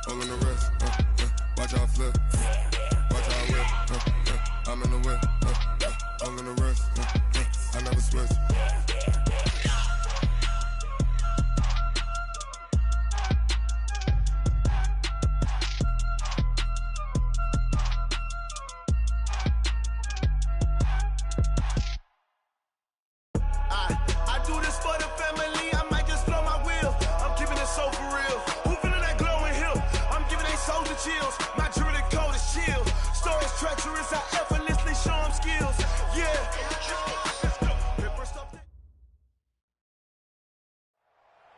all in the rest. Watch out flip, watch out whip. I'm in the whip, all in the rest. I never switch. I do this for the family. I might just blow my wheel. I'm keeping it so for real. Who feeling that glowing hill? I'm giving they soldier chills. My jewelry code is chill. Stories treacherous. I effortlessly show them skills. Yeah.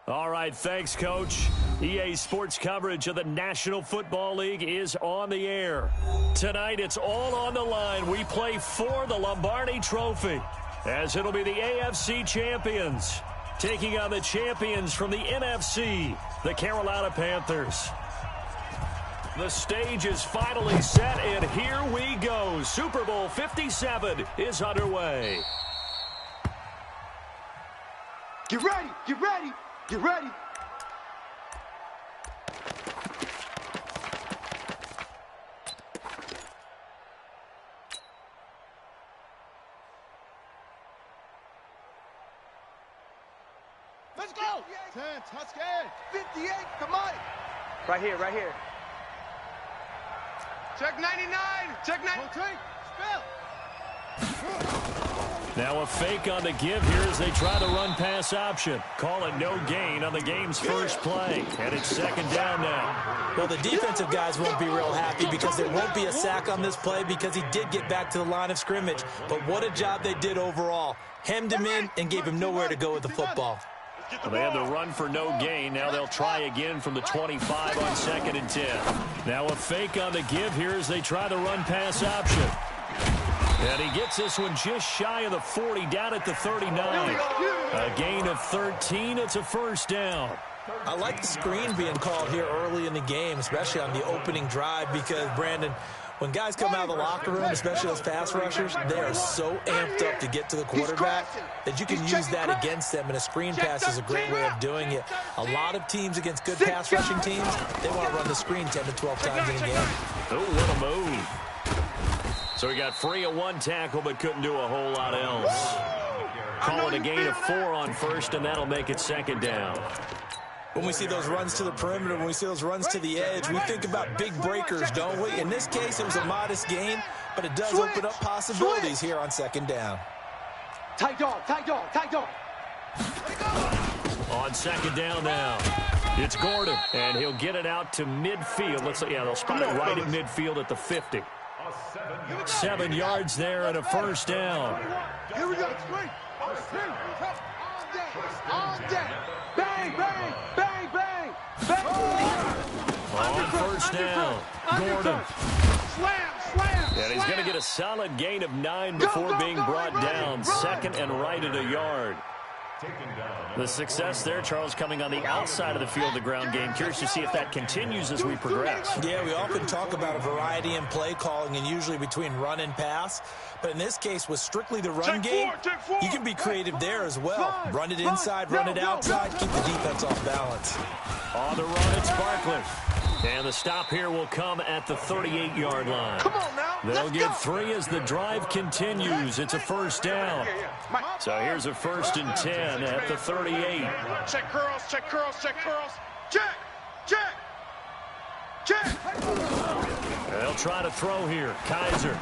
All right, thanks, Coach. EA Sports coverage of the National Football League is on the air. Tonight, it's all on the line. We play for the Lombardi Trophy, as it'll be the AFC champions taking on the champions from the NFC, the Carolina Panthers. The stage is finally set, and here we go. Super Bowl 57 is underway. Get ready, get ready, get ready. Let's go! 10, Tuscan. 58, come on. Right here, right here. Check 99. Check 99. Now a fake on the give here as they try the run-pass option. Call it no gain on the game's first play. And it's second down now. Well, the defensive guys won't be real happy because there won't be a sack on this play because he did get back to the line of scrimmage. But what a job they did overall. Hemmed him in and gave him nowhere to go with the football. Well, they had the run for no gain. Now they'll try again from the 25 on 2nd and 10. Now a fake on the give here as they try the run-pass option. And he gets this one just shy of the 40, down at the 39. A gain of 13. It's a first down. I like the screen being called here early in the game, especially on the opening drive, because, Brandon, when guys come out of the locker room, especially those pass rushers, they are so amped up to get to the quarterback that you can use that against them, and a screen pass is a great way of doing it. A lot of teams against good pass rushing teams, they want to run the screen 10 to 12 times in a game. Oh, what a move. So he got free of one tackle but couldn't do a whole lot else. Call it a gain of 4 on first, and that'll make it second down. When we see those runs to the perimeter, when we see those runs to the edge, we think about big breakers, don't we? In this case, it was a modest gain, but it does open up possibilities here on second down. Tight dog, tight dog, tight dog. On second down now, it's Gordon, and he'll get it out to midfield. Looks like, yeah, they'll spot it right at midfield at the 50. 7 yards there and a first down. Here we go. Straight. On deck. Bang, bang, bang, bang, bang. On first down, Gordon. Slam. And he's going to get a solid gain of 9 before being brought down. Second and right at a yard. The success there, Charles, coming on the outside of the field, the ground game. Curious to see if that continues as we progress. Yeah, we often talk about a variety in play calling and usually between run and pass. But in this case, with strictly the run game, you can be creative there as well. Run it inside, run it outside, keep the defense off balance. On the run, it's Barkley. And the stop here will come at the 38-yard line. Come on now. They'll get 3 as the drive continues. It's a first down. So here's a 1st and 10 at the 38. Check curls, check curls, check curls. Check. They'll try to throw here. Kaiser.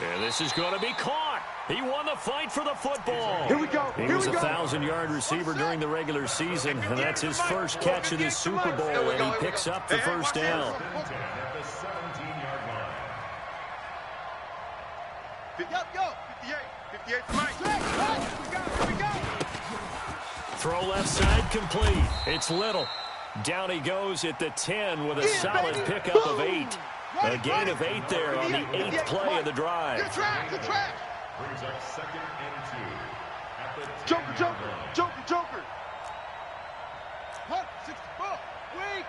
And this is going to be caught. He won the fight for the football. Here we go. He was a 1,000-yard receiver during the regular season, and that's his first catch of this Super Bowl, and he picks up the first down. Go. 58 for Mike. Here we go. Throw left side complete. It's Little. Down he goes at the 10 with a solid pickup of 8. A gain of 8 there on the 8th play of the drive. Good track. Brings up 2nd and 2. Joker. 164. Weak.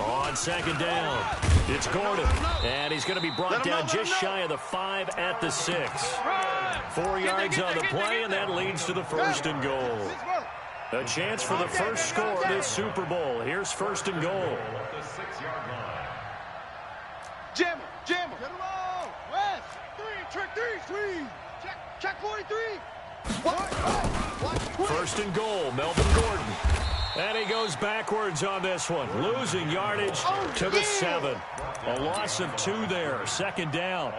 On second down, It's Gordon, and he's going to be brought down just shy of the 5 at the 6. 4 yards on the play, and that leads to the 1st and goal. A chance for the first score of this Super Bowl. Here's 1st and goal. Jam him. Get him on. West. 3. Trick 3. Check 43. What? 1st and goal, Melvin Gordon. And he goes backwards on this one, losing yardage to the 7. A loss of 2 there, 2nd down.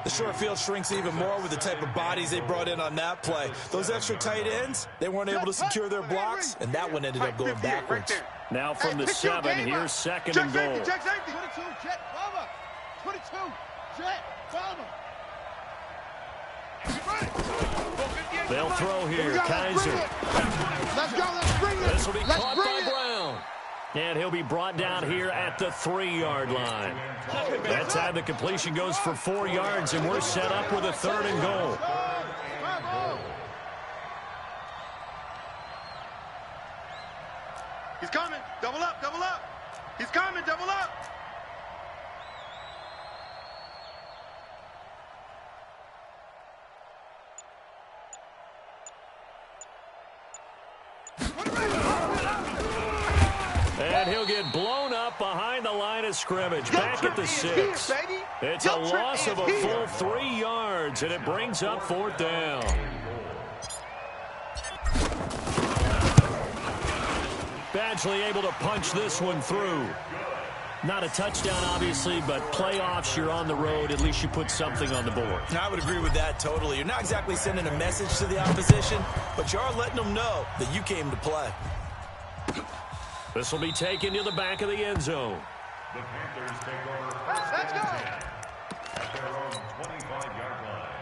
The short field shrinks even more with the type of bodies they brought in on that play. Those extra tight ends, they weren't able to secure their blocks, and that one ended up going backwards. Now from the 7, here's 2nd and goal. Check safety. 22, jet, bomber. 22, jet, bomber. They'll throw here, Kaiser. Let's go, let's bring it. This will be caught by Brown. And he'll be brought down here at the 3-yard line. That time the completion goes for 4 yards, and we're set up with a 3rd and goal. He's coming. Double up. He's coming, double up. And he'll get blown up behind the line of scrimmage, back at the 6. It's a loss of a full 3 yards, and it brings up 4th down. Badgley able to punch this one through. Not a touchdown, obviously, but playoffs, you're on the road. At least you put something on the board. I would agree with that totally. You're not exactly sending a message to the opposition, but you are letting them know that you came to play. This will be taken to the back of the end zone. The Panthers take over. Let's go. At their own 25-yard line.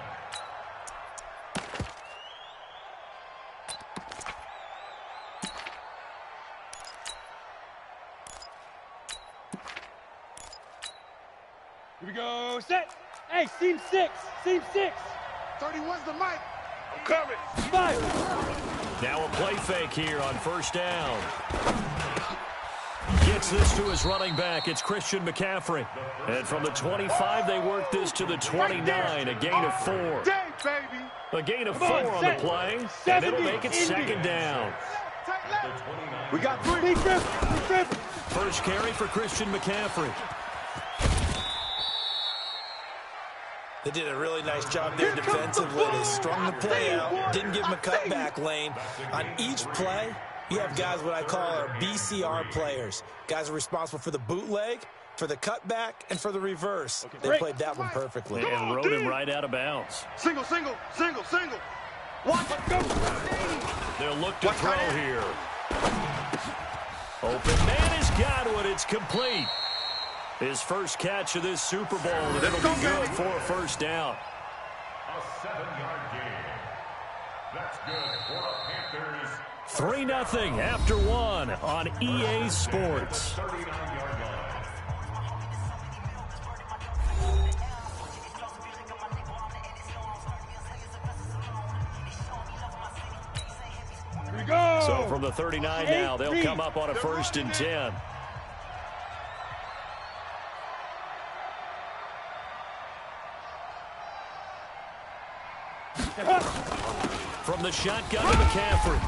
Here we go. Set. Hey, seam 6. 31's the mic. I'm coming. 5. Now a play fake here on 1st down. Gets this to his running back. It's Christian McCaffrey. And from the 25, they work this to the 29, a gain of 4. A gain of 4 on the play, and it'll make it 2nd down. We got 3. First carry for Christian McCaffrey. They did a really nice job there defensively. They strung the play out, didn't give him a cutback lane. On each play, you have guys what I call our BCR players. Guys are responsible for the bootleg, for the cutback, and for the reverse. They played that one perfectly. And rode him right out of bounds. Single. Watch it go. They'll look to throw here. Open man has got one. It's complete. His first catch of this Super Bowl, and it'll be good for a 1st down. A 7-yard gain. That's good for the Panthers. 3-0 after 1 on EA Sports. 39-yard line. Here we go. So from the 39 now, they'll come up on a 1st and 10. From the shotgun to McCaffrey.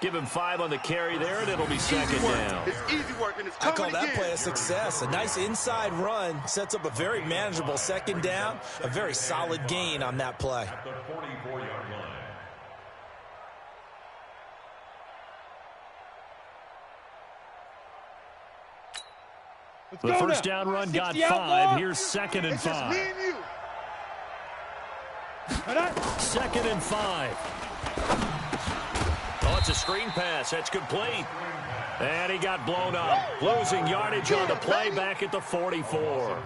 Give him 5 on the carry there, and it'll be 2nd down. It's easy work, and it's I coming call that again. play a success. A nice inside run sets up a very manageable 2nd down. A very solid gain on that play. At the 44-yard line. The 1st down run got 5. Here's 2nd and 5. Me and you. 2nd and 5. Oh, it's a screen pass. That's complete. And he got blown up. Losing yardage on the play back at the 44.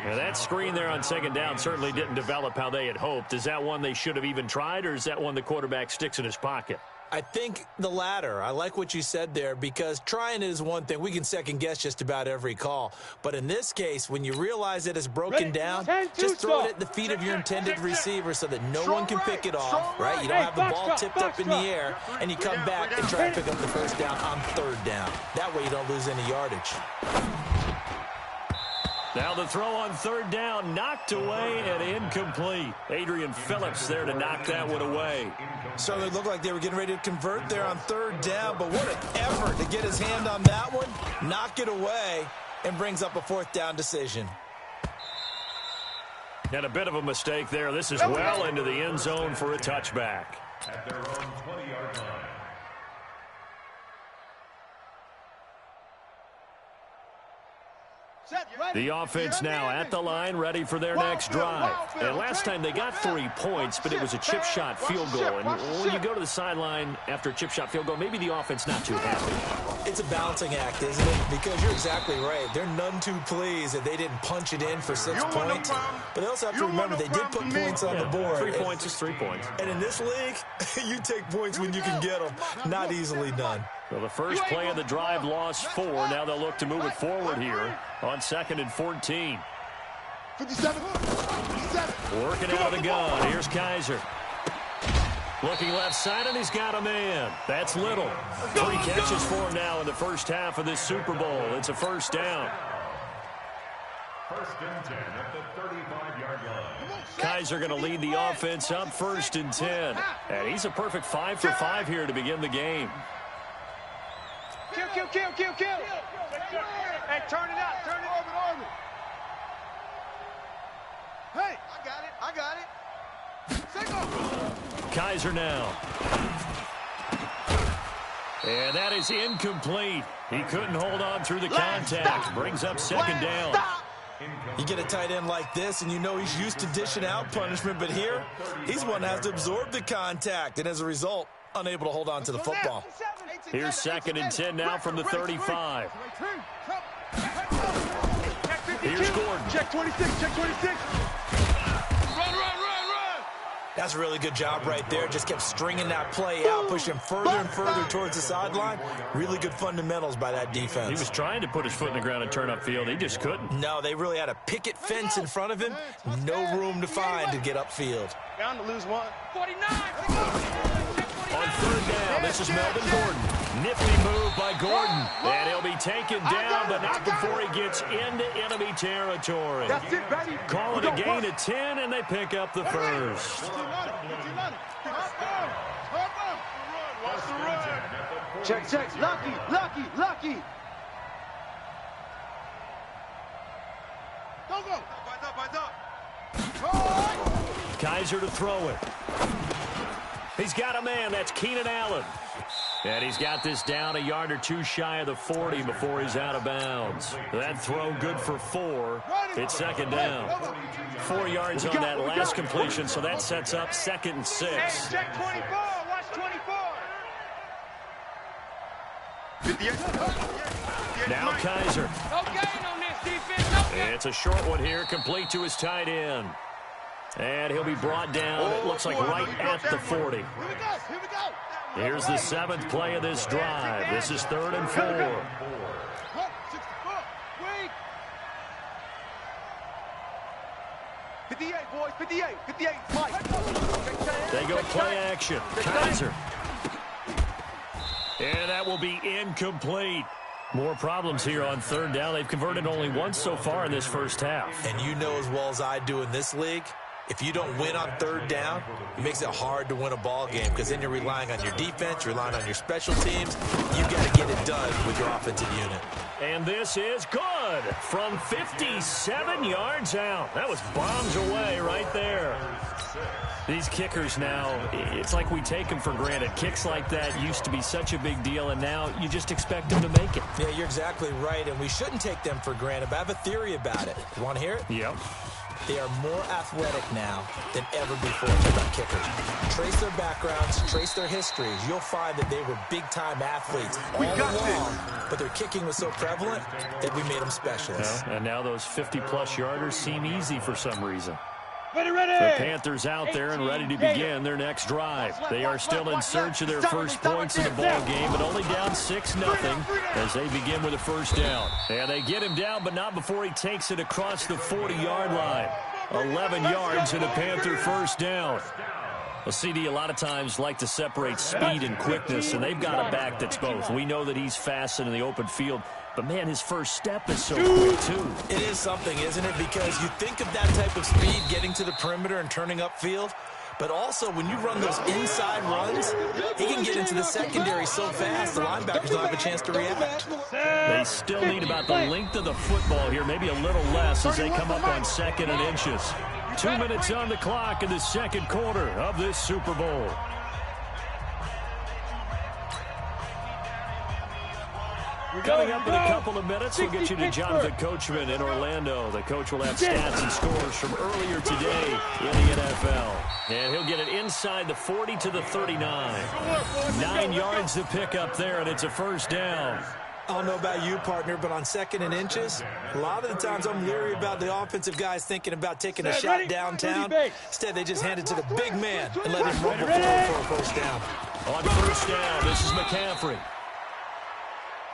Now, that screen there on 2nd down certainly didn't develop how they had hoped. Is that one they should have even tried, or is that one the quarterback sticks in his pocket? I think the latter. I like what you said there, because trying it is one thing. We can second guess just about every call. But in this case, when you realize that it's broken down, just throw it at the feet of your intended receiver so that no one can pick it off, right? You don't have the ball tipped up in the air, and you come back and try to pick up the 1st down on 3rd down. That way you don't lose any yardage. Now the throw on third down, knocked away and incomplete. Adrian Phillips there to knock that one away. Certainly looked like they were getting ready to convert there on third down, but what an effort to get his hand on that one, knock it away, and brings up a fourth down decision. And a bit of a mistake there. This is well into the end zone for a touchback. At their own 20-yard line. The offense now at the line, ready for their next drive. And last time they got 3 points, but it was a chip shot field goal. And when you go to the sideline after a chip shot field goal, maybe the offense not too happy. It's a balancing act, isn't it? Because you're exactly right. They're none too pleased that they didn't punch it in for 6 points. But they also have to remember they did put points on the board. 3 points is 3 points. And in this league, you take points when you can get them. Not easily done. Well, the first play of the drive lost 4. Now they'll look to move it forward here on 2nd and 14. 57. Working out of the gun. Here's Kaiser. Looking left side, and he's got a man. That's Little. 3 catches for him now in the first half of this Super Bowl. It's a first down. First and 10 at the 35-yard line. Kaiser going to lead the offense up 1st and 10. And he's a perfect 5 for 5 here to begin the game. Kill. Hey, turn it out. Turn it orbit. Hey, I got it. Single. Kaiser now. And that is incomplete. He couldn't hold on through the contact. Brings up 2nd down. You get a tight end like this, and you know he's used to dishing out punishment, but here, he's one that has to absorb the contact, and as a result, unable to hold on to the football. Here's 2nd and 10 now from the 35. Here's Gordon. Check 26. Run. That's a really good job right there. Just kept stringing that play out, pushing him further and further towards the sideline. Really good fundamentals by that defense. He was trying to put his foot in the ground and turn upfield. He just couldn't. No, they really had a picket fence in front of him. No room to find to get upfield. Bound to lose one. 49. On third down, this is Melvin Gordon. Nifty move by Gordon. And he'll be taken down, but not before he gets into enemy territory. That's it, baby. Call it a gain of 10, and they pick up the first. Check. Lucky. Go. Kaiser to throw it. He's got a man. That's Keenan Allen. And he's got this down a yard or 2 shy of the 40 before he's out of bounds. That throw good for 4. It's 2nd down. 4 yards on that last completion, so that sets up 2nd and 6. Hey, check 24. Watch 24. Now Kaiser. No gain on this defense. It's a short one here, complete to his tight end. And he'll be brought down, it looks like right at the 40. Here we go. Here's the 7th play of this drive. This is 3rd and 4. 58, boys. 58. Mike. They go play action. Kaiser. And that will be incomplete. More problems here on 3rd down. They've converted only once so far in this first half. And you know as well as I do in this league, if you don't win on 3rd down, it makes it hard to win a ball game because then you're relying on your defense, you're relying on your special teams. You've got to get it done with your offensive unit. And this is good from 57 yards out. That was bombs away right there. These kickers now, it's like we take them for granted. Kicks like that used to be such a big deal, and now you just expect them to make it. Yeah, you're exactly right, and we shouldn't take them for granted, but I have a theory about it. You want to hear it? Yep. They are more athletic now than ever before about kickers. Trace their backgrounds, trace their histories. You'll find that they were big-time athletes all along, but their kicking was so prevalent that we made them specialists. Well, and now those 50-plus yarders seem easy for some reason. Ready. The Panthers out there and ready to begin their next drive. They are still in search of their first points in the ball game, but only down 6-0 as they begin with a first down. And they get him down, but not before he takes it across the 40-yard line. 11 yards and a Panther first down. Well, CD, a lot of times like to separate speed and quickness, and they've got a back that's both. We know that he's fast in the open field. But, man, his first step is so quick, too. It is something, isn't it? Because you think of that type of speed, getting to the perimeter and turning upfield. But also, when you run those inside runs, he can get into the secondary so fast, the linebackers don't have a chance to react. They still need about the length of the football here, maybe a little less as they come up on 2nd and inches. 2 minutes on the clock in the second quarter of this Super Bowl. Coming up in a couple of minutes, we'll get you to Jonathan Coachman in Orlando. The coach will have stats and scores from earlier today in the NFL. And he'll get it inside the 40 to the 39. 9 yards to pick up there, and it's a first down. I don't know about you, partner, but on 2nd and inches, a lot of the times I'm leery about the offensive guys thinking about taking a shot downtown. Instead, they just hand it to the big man and let him rumble forward for a first down. On first down, this is McCaffrey.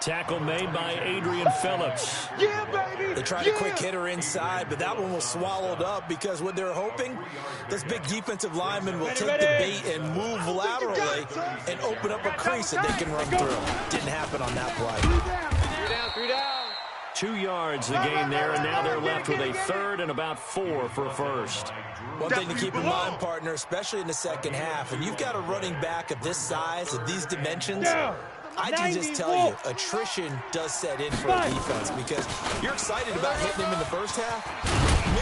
Tackle made by Adrian Phillips. Yeah, baby. They tried a quick hitter inside, but that one was swallowed up because what they're hoping, those big defensive linemen will take the bait and move laterally and open up a crease that they can run through. Didn't happen on that play. 3 down. 2 yards the gain there, and now they're left with a 3rd and about 4 for a first. One thing to keep in mind, partner, especially in the second half, when you've got a running back of this size, of these dimensions, I can just tell you, attrition does set in for a defense because you're excited about hitting him in the first half.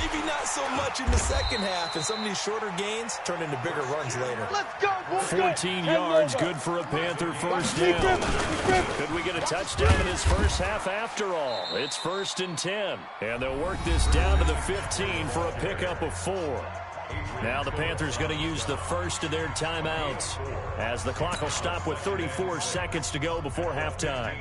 Maybe not so much in the second half, and some of these shorter gains turn into bigger runs later. Let's go. 14 yards, good for a Panther first down. Could we get a touchdown in this first half after all? It's 1st and 10, and they'll work this down to the 15 for a pickup of 4. Now the Panthers going to use the first of their timeouts as the clock will stop with 34 seconds to go before halftime.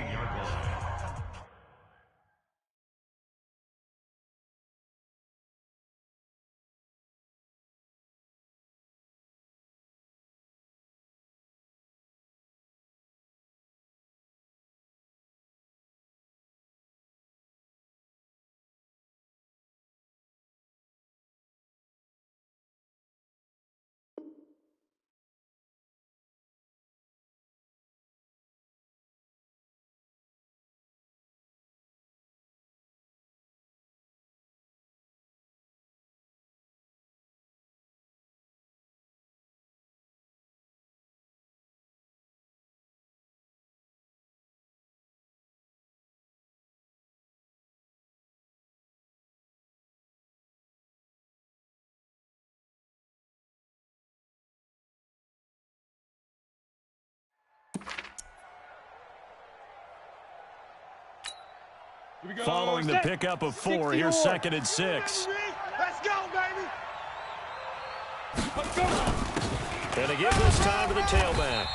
Following the pickup of 4, here's 2nd and 6. Let's go, baby. Let's go. And they give this time to the tailback.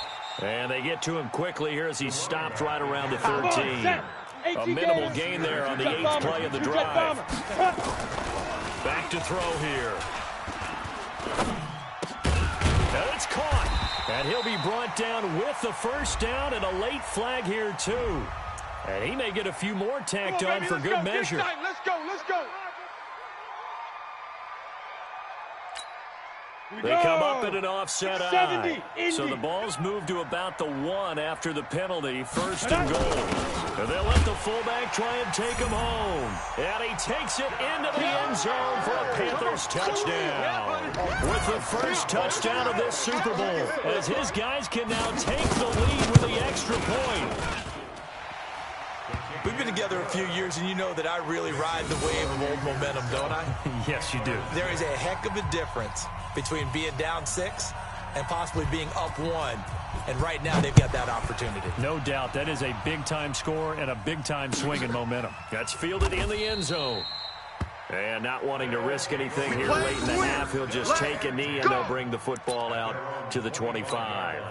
And they get to him quickly here as he stopped right around the 13. A minimal gain there on the 8th play of the drive. Back to throw here. And it's caught. And he'll be brought down with the first down and a late flag here, too. And he may get a few more tacked on for good measure. Let's go, let's go. They come up in an offset eye. So the ball's moved to about the 1 after the penalty. 1st and goal. And they'll let the fullback try and take him home. And he takes it into the end zone for a Panthers touchdown. With the first touchdown of this Super Bowl, as his guys can now take the lead with the extra point. We've been together a few years, and you know that I really ride the wave of old momentum, don't I? Yes, you do. There is a heck of a difference between being down 6 and possibly being up 1. And right now, they've got that opportunity. No doubt. That is a big-time score and a big-time swing in momentum. That's fielded in the end zone. And not wanting to risk anything here late in the half, he'll just take a knee, and they'll bring the football out to the 25.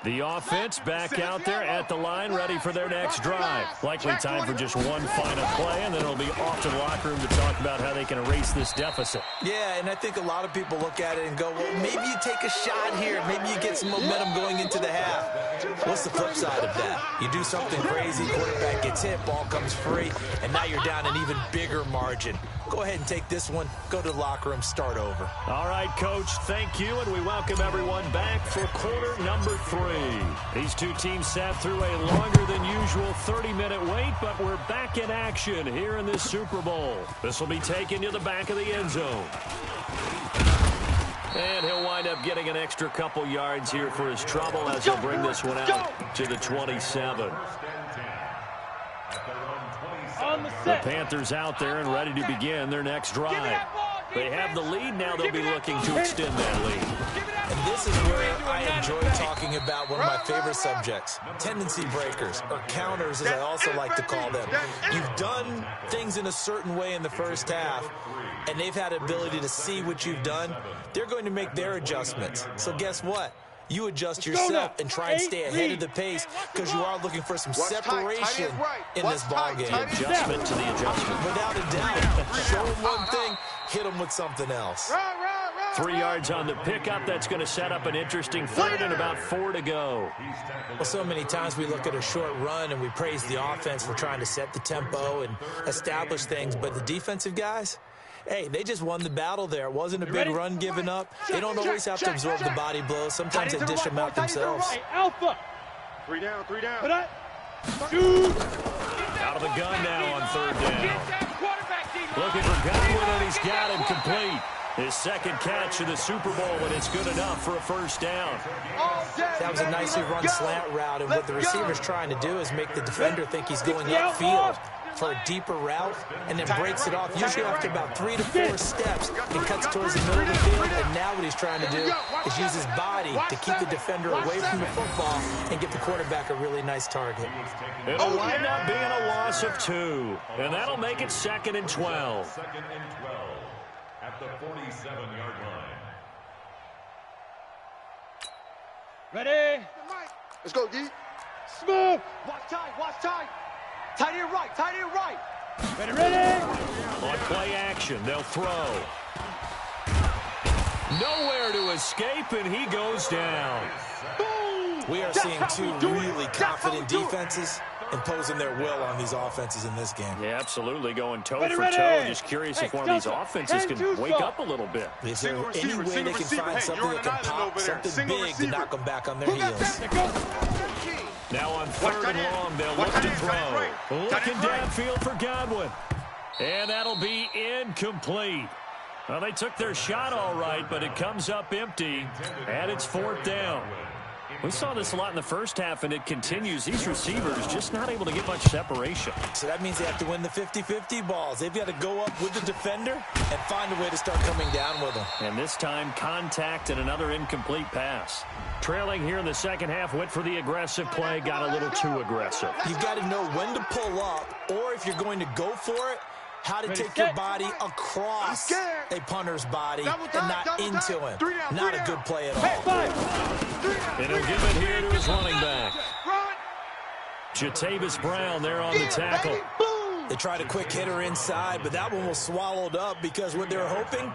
The offense back out there at the line, ready for their next drive. Likely time for just one final play, and then it'll be off to the locker room to talk about how they can erase this deficit. Yeah, and I think a lot of people look at it and go, well, maybe you take a shot here. Maybe you get some momentum going into the half. What's the flip side of that? You do something crazy, quarterback gets hit, ball comes free, and now you're down an even bigger margin. go ahead and take this one, go to the locker room, start over. All right, Coach, thank you, and we welcome everyone back for quarter number 3. These two teams sat through a longer than usual 30-minute wait, but we're back in action here in this Super Bowl. This will be taken to the back of the end zone. And he'll wind up getting an extra couple yards here for his trouble as he'll bring this one out to the 27. The Panthers out there and ready to begin their next drive. They have the lead now. They'll be looking to extend that lead. And this is where I enjoy talking about one of my favorite subjects, tendency breakers, or counters as I also like to call them. You've done things in a certain way in the first half, and they've had the ability to see what you've done. They're going to make their adjustments. So guess what? You adjust yourself and try and stay ahead of the pace because you are looking for some separation in this ball game. Adjustment to the adjustment. Without a doubt. Show them one thing, hit them with something else. 3 yards on the pickup. That's going to set up an interesting third and about 4 to go. Well, so many times we look at a short run and we praise the offense for trying to set the tempo and establish things, but the defensive guys, hey, they just won the battle there. It wasn't a big run given up. They don't always have to absorb the body blows. Sometimes they dish them out themselves. Hey, Alpha. 3 down, 3 down. Out of the gun now on 3rd down. Looking for Godwin, and he's got him complete. His second catch of the Super Bowl, and it's good enough for a first down. That was a nicely run slant route, and what the receiver's trying to do is make the defender think he's going upfield for a deeper route, and then breaks it off, usually after about 3 to 4 steps, and cuts towards the middle of the field. And now what he's trying to do is use his body to keep the defender away from the football and get the quarterback a really nice target. It'll wind up being a loss of 2, and that'll make it 2nd and 12. 2nd and 12 at the 47-yard line. Ready? Let's go, D. Smooth. Watch tight. Tight end right. Ready. On play action, they'll throw. Nowhere to escape, and he goes down. We are seeing two really confident defenses imposing their will on these offenses in this game. Yeah, absolutely, going toe for toe. Just curious if one of these offenses can wake up a little bit. Is there any way they can find something that can pop, something big to knock them back on their heels? Now on 3rd and long, they'll look to throw. Looking downfield for Godwin. And that'll be incomplete. Well, they took their shot all right, but it comes up empty, and it's 4th down. We saw this a lot in the first half, and it continues. These receivers just not able to get much separation. So that means they have to win the 50-50 balls. They've got to go up with the defender and find a way to start coming down with them. And this time, contact and another incomplete pass. Trailing here in the second half, went for the aggressive play, got a little too aggressive. You've got to know when to pull up, or if you're going to go for it, how to take your body across a punter's body and not into him. Not a good play at all. And he'll give it here to his running back. Jatavis Brown there on the tackle. They tried a quick hitter inside, but that one was swallowed up because what they're hoping,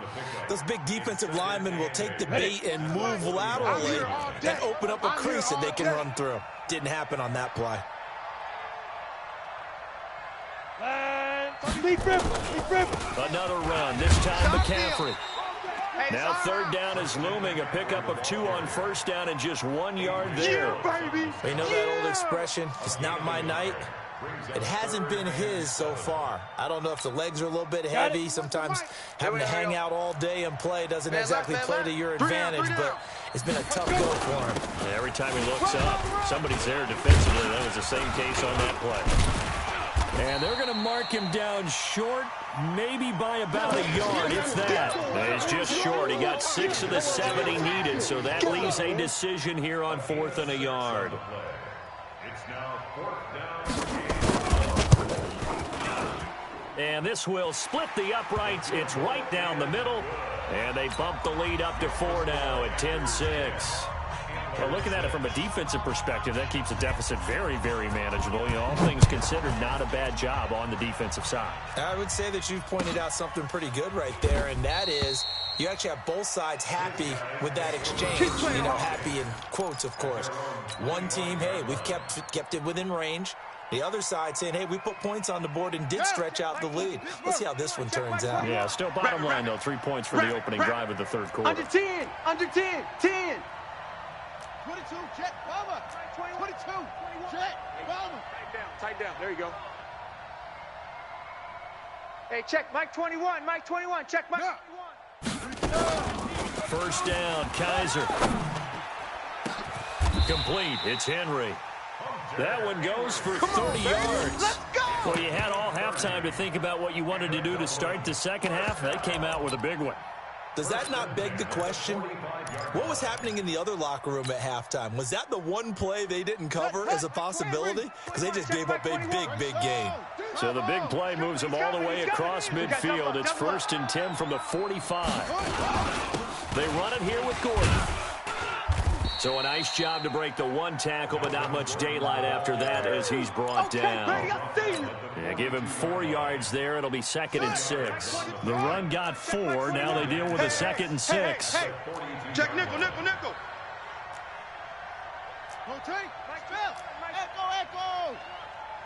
those big defensive linemen will take the bait and move laterally and open up a crease that they can run through. Didn't happen on that play. Another run, this time McCaffrey. Now 3rd down is looming, a pickup of 2 on 1st down and just 1 yard there. You know that old expression, it's not my night? It hasn't been his so far. I don't know if the legs are a little bit heavy. Sometimes having to hang out all day and play doesn't exactly play to your advantage, but it's been a tough go for him. Yeah, every time he looks up, somebody's there defensively. That was the same case on that play. And they're going to mark him down short, maybe by about a yard, if that. He's just short. He got 6 of the 7 he needed, so that leaves a decision here on 4th and a yard. It's now 4th down. And this will split the uprights. It's right down the middle. And they bump the lead up to 4 now at 10-6. Well, looking at it from a defensive perspective, that keeps the deficit very, very manageable. You know, all things considered, not a bad job on the defensive side. I would say that you've pointed out something pretty good right there, and that is you actually have both sides happy with that exchange. You know, happy in quotes, of course. One team, hey, we've kept it within range. The other side saying, hey, we put points on the board and did stretch out the lead. Let's see how this one turns out. Yeah, still bottom line, though. 3 points for the opening drive of the third quarter. Under 10, under 10, 10. 22, check, bomber. 22, check, bomber. Tight down. There you go. Hey, check, Mike 21, Mike 21, check, Mike 21. First down, Kaiser. Complete. It's Henry. That one goes for 30 yards. Let's go! Well, you had all halftime to think about what you wanted to do to start the second half. They came out with a big one. Does that not beg the question? What was happening in the other locker room at halftime? Was that the one play they didn't cover as a possibility? Because they just gave up a big gain. So the big play moves them all the way across midfield. It's 1st and 10 from the 45. They run it here with Gordon. So a nice job to break the one tackle, but not much daylight after that as he's brought down. Yeah, give him 4 yards there. It'll be 2nd and 6. The run got 4. Now they deal with a 2nd and 6. Hey. Check nickel. Rotate. Echo.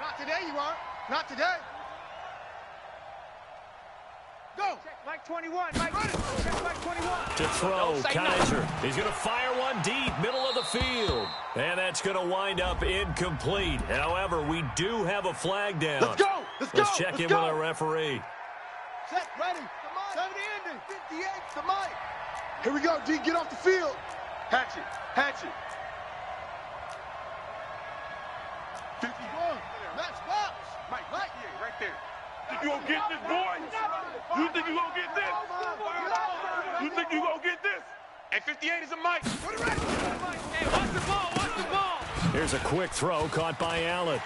Not today, you aren't. Not today. Go. Check, Mike 21, Mike 21. To throw, Kaiser. He's going to fire one deep, middle of the field. And that's going to wind up incomplete. However, we do have a flag down. Let's go. Let's check in with our referee. Set, ready. 70 ending. 58 to Mike. Here we go, D. Get off the field. Hatchet. 51. Match box. Mike, yeah, right there. Think you gonna get this, boy? You think you gonna get this? You think you gonna get this? And 58 is a Mike. Put it ready. Hey, watch the ball. Here's a quick throw caught by Allen.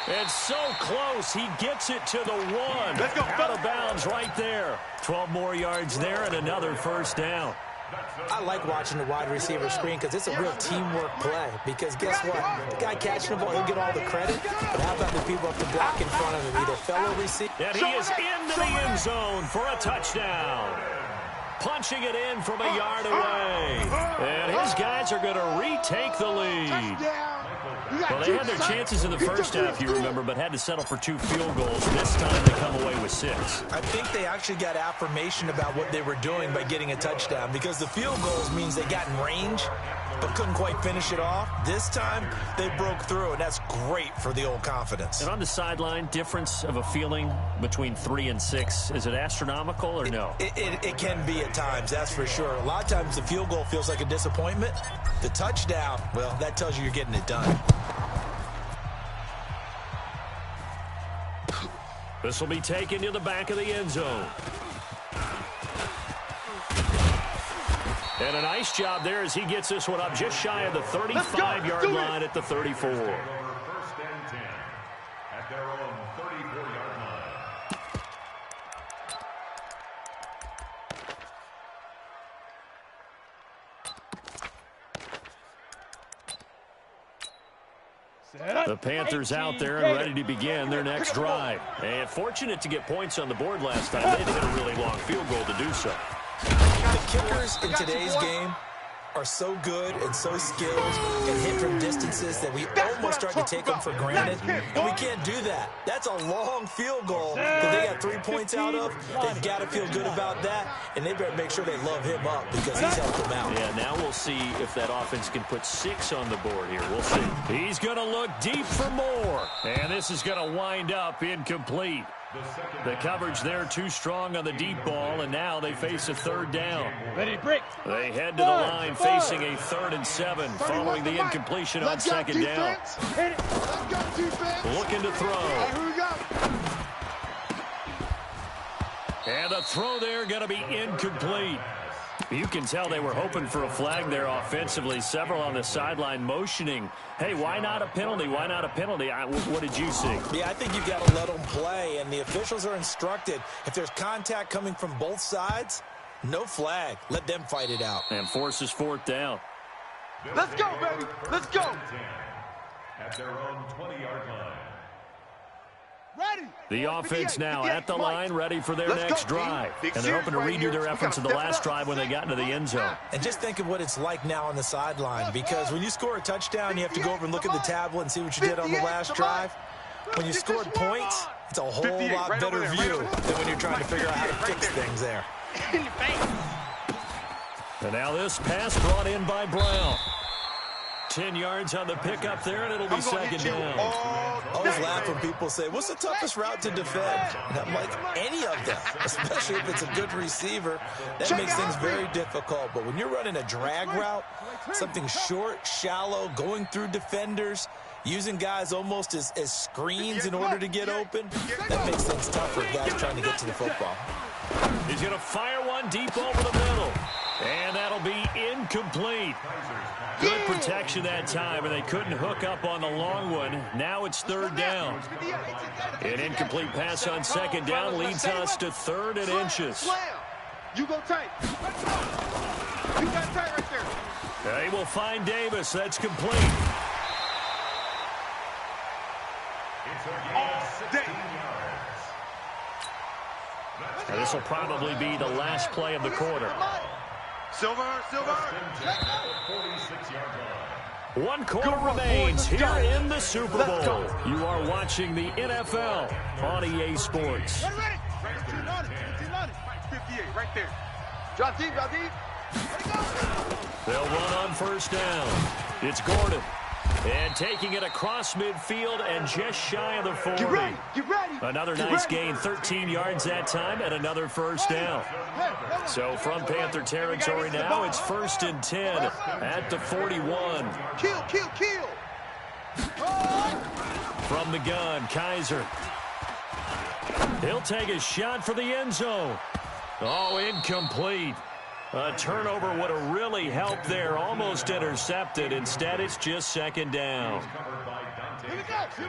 It's so close. He gets it to the 1. Let's go. Out of bounds right there. 12 more yards there and another first down. I like watching the wide receiver screen because it's a real teamwork play. Because guess what? The guy catching the ball, he'll get all the credit. But how about the people up the block in front of him? Either fellow receiver. And he is into the end zone for a touchdown. Punching it in from a yard away. And his guys are going to retake the lead. Well, they had their chances in the first half, you remember, but had to settle for 2 field goals. This time they come away with 6. I think they actually got affirmation about what they were doing by getting a touchdown because the field goals means they got in range but couldn't quite finish it off. This time they broke through, and that's great for the old confidence. And on the sideline, difference of a feeling between 3 and 6, is it astronomical or no? It can be at times, that's for sure. A lot of times the field goal feels like a disappointment. The touchdown, well, that tells you you're getting it done. This will be taken to the back of the end zone. And a nice job there as he gets this one up just shy of the 35-yard line at the 34. 1st and 10 at their own 34-yard line. The Panthers out there and ready to begin their next drive. And fortunate to get points on the board last time. They hit a really long field goal to do so. The kickers in today's game are so good and so skilled and hit from distances that we almost start to take them for granted, and we can't do that. That's a long field goal that they got 3 points out of. They've got to feel good about that, and they better make sure they love him up because he's helped them out. Yeah, now we'll see if that offense can put 6 on the board here. We'll see. He's going to look deep for more, and this is going to wind up incomplete. The coverage there too strong on the deep ball, and now they face a 3rd down. Ready to break. They head to the line facing a 3rd and 7 following the incompletion on 2nd down. Looking to throw. Here we go. And the throw there going to be incomplete. You can tell they were hoping for a flag there offensively. Several on the sideline motioning, hey, why not a penalty? Why not a penalty? What did you see? Yeah, I think you've got to let them play, and the officials are instructed. If there's contact coming from both sides, no flag. Let them fight it out. And forces 4th down. Let's go, baby. Let's go. At their own 20-yard line. Ready. The offense now at the line, ready for their next drive. And they're hoping to redo their efforts in the last drive when they got into the end zone. And just think of what it's like now on the sideline, because when you score a touchdown, you have to go over and look at the tablet and see what you did on the last drive. when you scored points, it's a whole lot better view than when you're trying to figure out how to fix things there. And now this pass brought in by Brown. 10 yards on the pickup there, and it'll be second down. I always laugh when people say, what's the toughest route to defend? And I'm like, any of them, especially if it's a good receiver. That makes things very difficult. But when you're running a drag route, something short, shallow, going through defenders, using guys almost as screens in order to get open, that makes things tougher for guys trying to get to the football. He's going to fire one deep over the middle. And that'll be incomplete. Good protection that time, and they couldn't hook up on the long one. Now it's third down. An incomplete pass on second down leads us to 3rd and inches. You go tight. You got tight right there. They will find Davis. That's complete. Now, this will probably be the last play of the quarter. Silver. 1 quarter remains here in the Super Bowl. You are watching the NFL on EA Sports. Ready. 58 right there. Drop deep. They'll run on first down. It's Gordon. And taking it across midfield and just shy of the 40. Get ready. Another nice gain, 13 yards that time, and another first down. So from Panther territory now, it's 1st and 10 at the 41. Kill. From the gun, Kaiser. He'll take a shot for the end zone. Oh, incomplete. A turnover would have really helped there. Almost intercepted. Instead, it's just second down.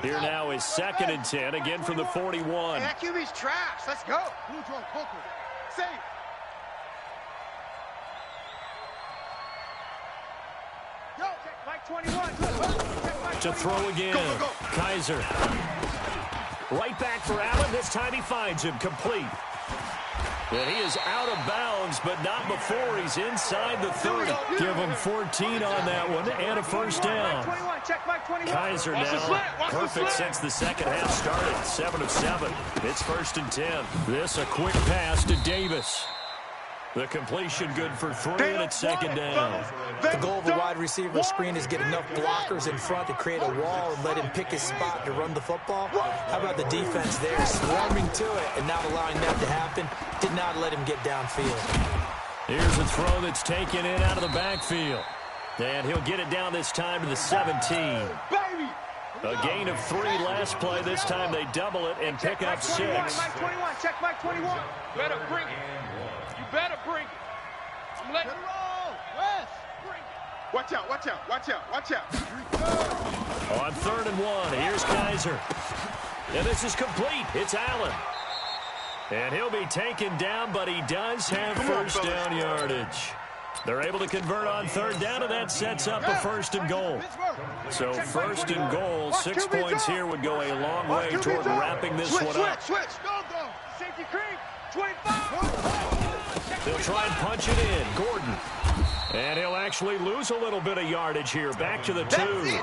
Here now is 2nd and 10, again from the 41. That QB's trash. Let's go. Save. Go. Mike 21. To throw again. Go. Kaiser. Right back for Allen. This time he finds him complete. And he is out of bounds, but not before he's inside the 30. Give him 14 on that one and a first down. Kaiser now perfect since the second half started. 7 of 7. It's 1st and 10. This a quick pass to Davis. The completion good for 3, and it's second down. The goal of a wide receiver screen is get enough blockers in front to create a wall and let him pick his spot to run the football. How about the defense there, swarming to it and not allowing that to happen? Did not let him get downfield. Here's a throw that's taken in out of the backfield. And he'll get it down this time to the 17. A gain of 3 last play. This time they double it and pick up 6. Mike 21. Check Mike 21. Better bring it. You better bring it. I'm letting Watch out. On 3rd and 1, here's Kaiser. And this is complete. It's Allen. And he'll be taken down, but he does have first down yardage. They're able to convert on 3rd down, and that sets up a 1st and goal. So 1st and goal, 6 points here would go a long way toward wrapping this one up. Switch. Go. Safety creep. 25. They'll try and punch it in. Gordon. And he'll actually lose a little bit of yardage here. Back to the 2.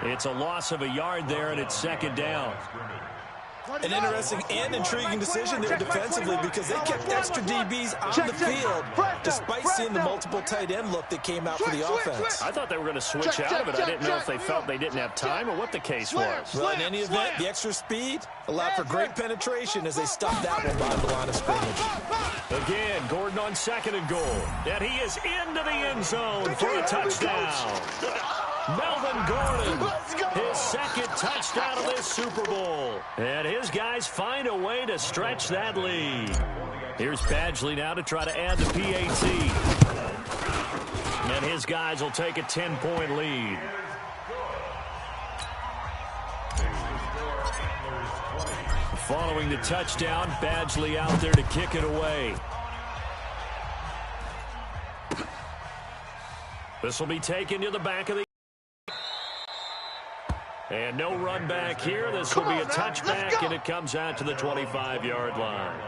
It's a loss of a yard there, and it's 2nd down. An interesting and intriguing decision there defensively because they kept extra DBs on the field despite seeing the multiple tight end look that came out for the offense. I thought they were going to switch out of it. I didn't know if they felt they didn't have time or what the case was. Well, in any event, the extra speed allowed for great penetration as they stopped that one by the line of scrimmage. Again, Gordon on 2nd and goal. And he is into the end zone for a touchdown. Melvin Gordon, his 2nd touchdown of this Super Bowl. And his guys find a way to stretch that lead. Here's Badgley now to try to add the PAT. And his guys will take a 10-point lead. Following the touchdown, Badgley out there to kick it away. This will be taken to the back of the... And no run back here. This will be a touchback, and it comes out to the 25-yard line.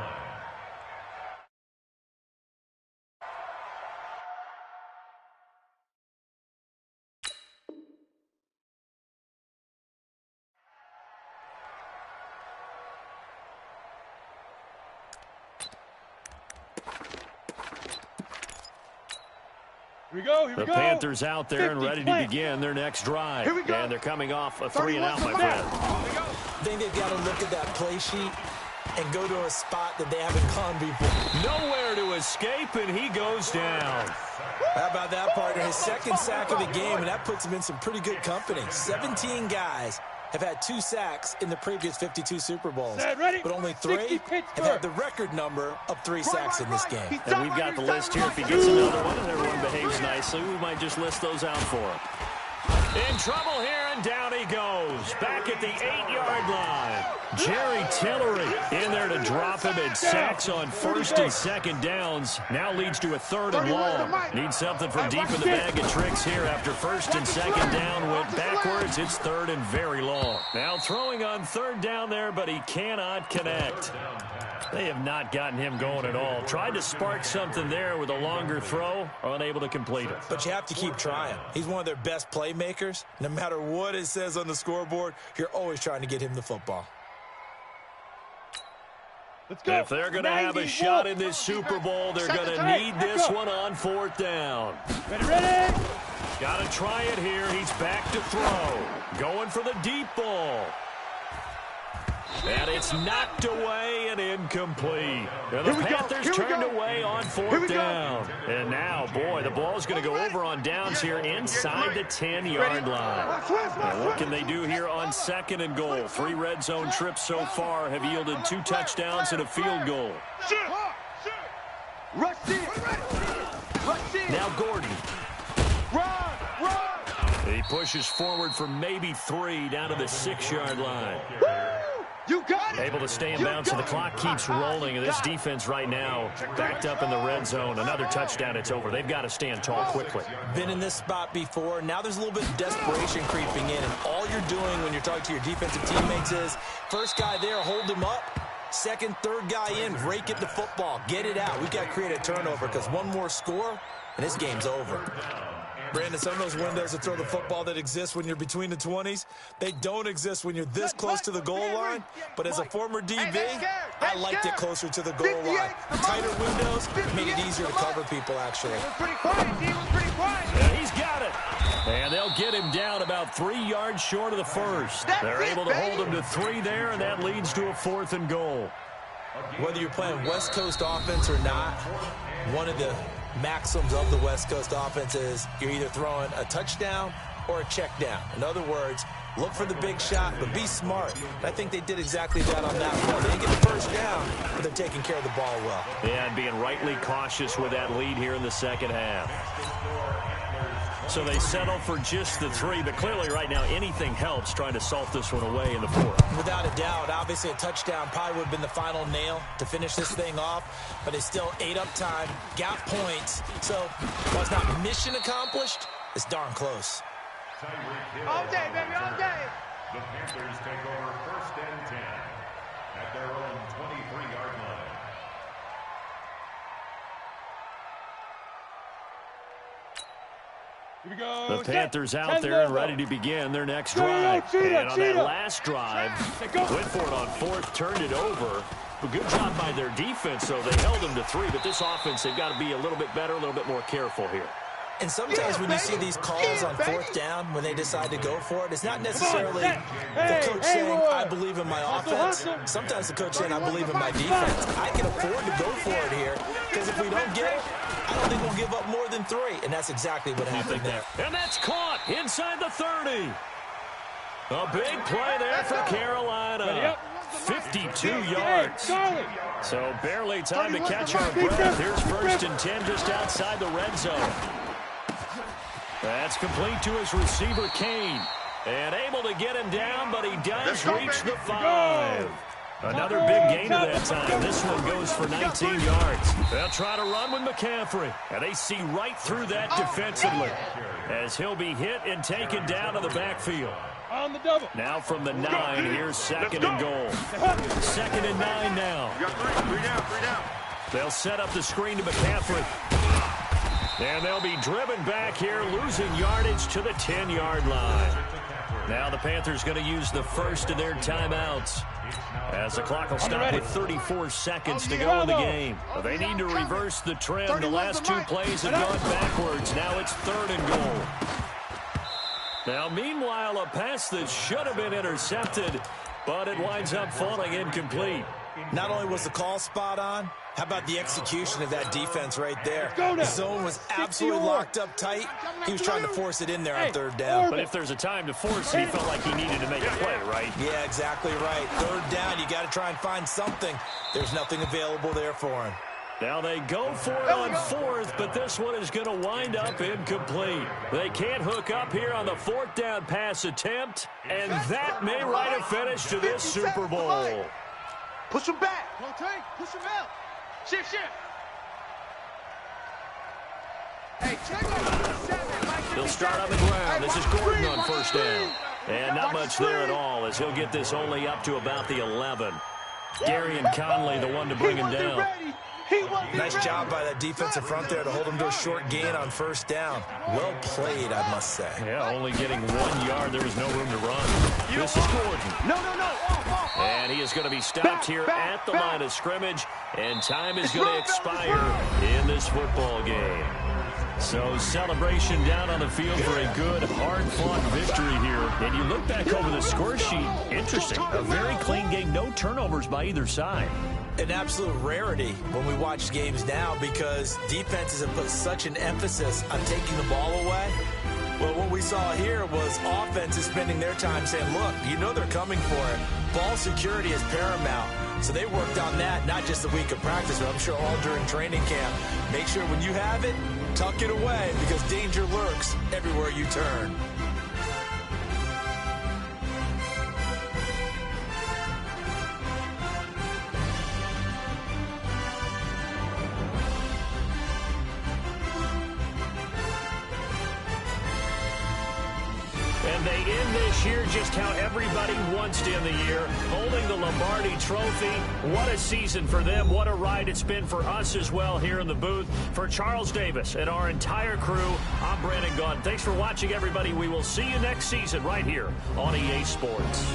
Here we go. The Panthers out there and ready to begin their next drive. And they're coming off a 3-and-out, my friend. I think they've got to look at that play sheet and go to a spot that they haven't gone before. Nowhere to escape, and he goes down. How about that, partner? His second sack of the game, and that puts him in some pretty good company. 17 guys have had 2 sacks in the previous 52 Super Bowls. But only 3 have had the record number of 3 sacks in this game. And we've got the list here. If he gets another one and everyone behaves nicely, we might just list those out for him. In trouble here, and down he goes. Back at the 8-yard line. Jerry Tillery in there to drop him, and sacks on 1st and 2nd downs. Now leads to a 3rd and long. Needs something from deep in the bag of tricks here after 1st and 2nd down went backwards. It's 3rd and very long. Now throwing on 3rd down there, but he cannot connect. They have not gotten him going at all. Tried to spark something there with a longer throw, unable to complete it. But you have to keep trying. He's one of their best playmakers. No matter what it says on the scoreboard, you're always trying to get him the football. Let's go. If they're going to have a shot in this Super Bowl, they're going to need this one on 4th down. Ready. Got to try it here. He's back to throw. Going for the deep ball. And it's knocked away and incomplete. And the Panthers turned away on 4th down. And now, boy, the ball's going to go over on downs here inside the 10-yard line. Now, what can they do here on 2nd and goal? 3 red zone trips so far have yielded 2 touchdowns and a field goal. Now Gordon. He pushes forward for maybe 3 down to the 6-yard line. You got it. Able to stay in bounds, so the clock keeps rolling. And this defense right now backed up in the red zone. Another touchdown, it's over. They've got to stand tall quickly. Been in this spot before. Now there's a little bit of desperation creeping in. And all you're doing when you're talking to your defensive teammates is, first guy there, hold him up. 2nd, 3rd guy in, rake at the football. Get it out. We've got to create a turnover because one more score, and this game's over. Brandon, some of those windows to throw the football that exist when you're between the 20s, they don't exist when you're this close to the goal line. But as a former DB, I liked it closer to the goal line. The tighter windows made it easier to cover people, actually. Yeah, he's got it. And they'll get him down about 3 yards short of the 1st. They're able to hold him to 3 there, and that leads to a 4th and goal. Whether you're playing West Coast offense or not, one of the maxims of the West Coast offense is you're either throwing a touchdown or a check down. In other words, look for the big shot, but be smart. I think they did exactly that on that one. They didn't get the first down, but they're taking care of the ball well. Yeah, and being rightly cautious with that lead here in the 2nd half. So they settle for just the 3, but clearly right now anything helps trying to salt this one away in the 4th. Without a doubt, obviously a touchdown probably would have been the final nail to finish this thing off, but it's still 8 up time, got points. So while it's not mission accomplished, it's darn close. All day, baby, all day. The Panthers take over 1st and 10 at their own 23-yard line. The Panthers out there and ready to begin their next drive. And on that last drive, went for it on 4th, turned it over. A good job by their defense, though. They held them to 3, but this offense, they've got to be a little bit better, a little bit more careful here. And sometimes when you see these calls on 4th down, when they decide to go for it, it's not necessarily the coach saying, I believe in my offense. Sometimes the coach saying, I believe in my defense. I can afford to go for it here, because if we don't get it, I don't think we'll give up more than 3. And that's exactly what happened there. And that's caught inside the 30. A big play there for Carolina. 52 yards. So barely time to catch our breath. Here's 1st and 10 just outside the red zone. That's complete to his receiver, Kane. And able to get him down, but he does reach the 5. Another big gain of that time. This one goes for 19 yards. They'll try to run with McCaffrey. And they see right through that defensively as he'll be hit and taken down to the backfield. On the double. Now from the 9, here's 2nd and goal. 2nd and 9 now. You got 3 down. They'll set up the screen to McCaffrey. And they'll be driven back here, losing yardage to the 10-yard line. Now the Panthers going to use the first of their timeouts, as the clock will stop with 34 seconds to go in the game. They need to reverse the trend. The last two plays have gone backwards. Now it's 3rd and goal. Now, meanwhile, a pass that should have been intercepted, but it winds up falling incomplete. Not only was the call spot on, how about the execution of that defense right there? The zone was absolutely locked up tight. He was trying to force it in there on 3rd down. But if there's a time to force it, he felt like he needed to make a play, right? Yeah, exactly right. 3rd down, you got to try and find something. There's nothing available there for him. Now they go for it on 4th, but this one is going to wind up incomplete. They can't hook up here on the 4th down pass attempt, and that may write a finish to this Super Bowl. Push him back. Push him out. Shift. Hey, check out. He'll start on the ground. This is Gordon on 1st down. And not much there at all, as he'll get this only up to about the 11. Gary and Conley, the one to bring him down. Nice job by that defensive front there to hold him to a short gain on 1st down. Well played, I must say. Yeah, only getting 1 yard. There was no room to run. This is Gordon. No. And he is going to be stopped here at the line of scrimmage, and time is going to expire in this football game. So celebration down on the field for a good, hard-fought victory here. And you look back over the score sheet, interesting. A very clean game, no turnovers by either side. An absolute rarity when we watch games now because defenses have put such an emphasis on taking the ball away. Well, what we saw here was offenses spending their time saying, look, you know they're coming for it. Ball security is paramount. So they worked on that, not just a week of practice, but I'm sure all during training camp. Make sure when you have it, tuck it away because danger lurks everywhere you turn. And they end this year just how everybody wants to end the year, holding the Lombardi Trophy. What a season for them. What a ride it's been for us as well here in the booth. For Charles Davis and our entire crew, I'm Brandon Gaudin. Thanks for watching, everybody. We will see you next season right here on EA Sports.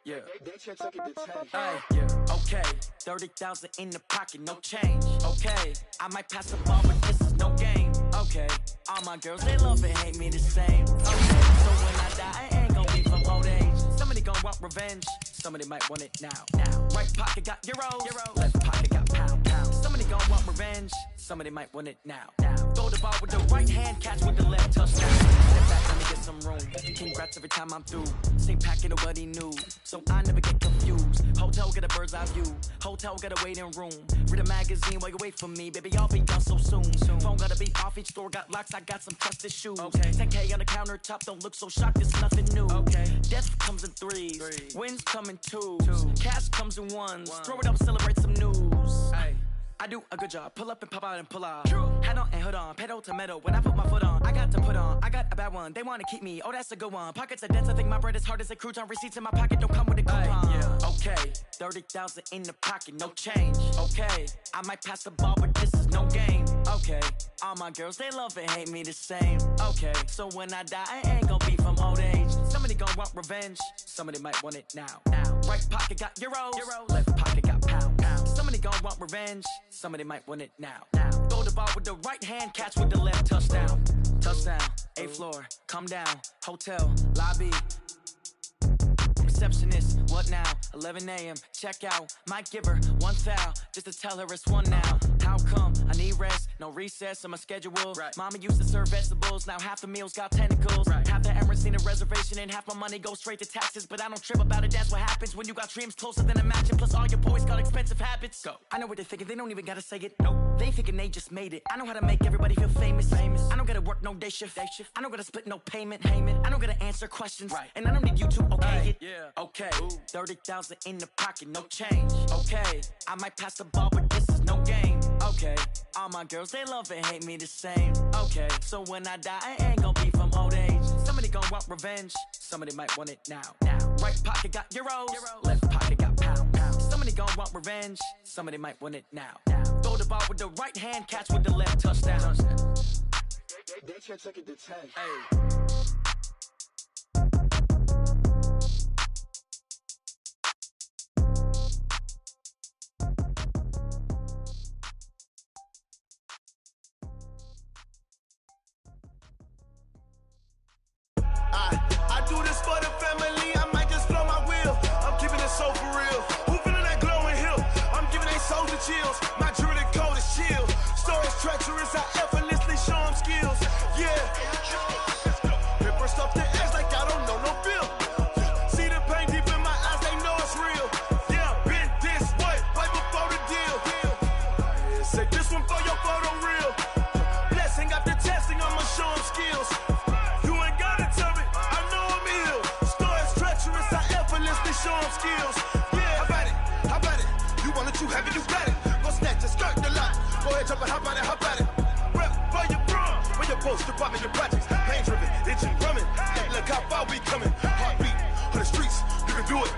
Yeah. Hey, yeah. Okay. 30,000 in the pocket, no change. Okay. I might pass the ball, but this is no game. Okay. All my girls, they love and hate me the same. Okay. So when I die, I ain't gonna be from old age. Somebody gonna want revenge. Somebody might want it now. Right pocket got euros. Left pocket got pound. Somebody gonna want revenge. Somebody might want it now. Throw the ball with the right hand, catch with the left, touchdown. Step back, let me get some room. Congrats every time I'm through. Same packet, nobody knew. So I never get confused. Hotel got a bird's eye view. Hotel got a waiting room. Read a magazine while you wait for me. Baby, I'll be done so soon. Phone gotta be off, each store got locks. I got some trusted shoes. Okay. 10K on the countertop, don't look so shocked, it's nothing new. Okay. Death comes in threes. Wins come in twos. Cash comes in ones. Throw it up, celebrate some news. Ay. I do a good job. Pull up and pop out and pull out. True. Head on and hood on. Pedal to metal. When I put my foot on, I got to put on. I got a bad one. They want to keep me. Oh, that's a good one. Pockets are dense. I think my bread is hard as a crouton. Receipts in my pocket don't come with a coupon. Yeah. Okay. 30,000 in the pocket. No change. Okay. I might pass the ball, but this is no game. Okay. All my girls, they love and hate me the same. Okay. So when I die, I ain't gonna be from old age. Somebody gonna want revenge. Somebody might want it now. Right pocket got euros. Left pocket got pound. Somebody gonna want revenge. Somebody might want it now. Throw the ball with the right hand, catch with the left, touchdown. Touchdown, 8th floor, come down, hotel, lobby. receptionist. What now? 11 a.m. Check out. Might give her one foul just to tell her it's one now. How come? I need rest. No recess on my schedule. Right. Mama used to serve vegetables. Now half the meals got tentacles. Right. Half the errands need a reservation and half my money goes straight to taxes. But I don't trip about it. That's what happens when you got dreams closer than a mansion. Plus all your boys got expensive habits. Go. I know what they're thinking. They don't even gotta say it. No. They thinking they just made it. I know how to make everybody feel famous. I don't gotta work no day shift. I don't gotta split no payment. I don't gotta answer questions. Right. And I don't need you to okay it. Yeah. Okay. 30,000 in the pocket, no change. Okay. I might pass the ball, but this is no game. Okay. All my girls, they love and hate me the same. Okay. So when I die, I ain't gonna be from old age. Somebody gonna want revenge. Somebody might want it now. Right pocket got euros. Left pocket got pounds. Somebody gonna want revenge. Somebody might want it now. Throw the ball with the right hand, catch with the left, touchdown. They can't take it to 10. Hey. I do this for the family, I might just blow my wheel. I'm keeping it so for real. Who feeling that glowing hill? I'm giving they souls the chills. My jewelry cold is chill. Stories treacherous, I effortlessly show them skills. Yeah. Paper stuff to edge like I don't know no feel. See the pain deep in my eyes, they know it's real. Yeah, been this way, right before the deal. Say this one for your photo real. Blessing after testing, I'ma show them skills. Show them skills. Yeah, how about it? You want it too heavy, you got it. Go snatch and skirt the lot. Go ahead, jump it, how about it? Rep for your bro. When you're post, you're popping your projects. Pain driven, itching, drumming. Look how far we coming. Heartbeat on the streets, you can do it.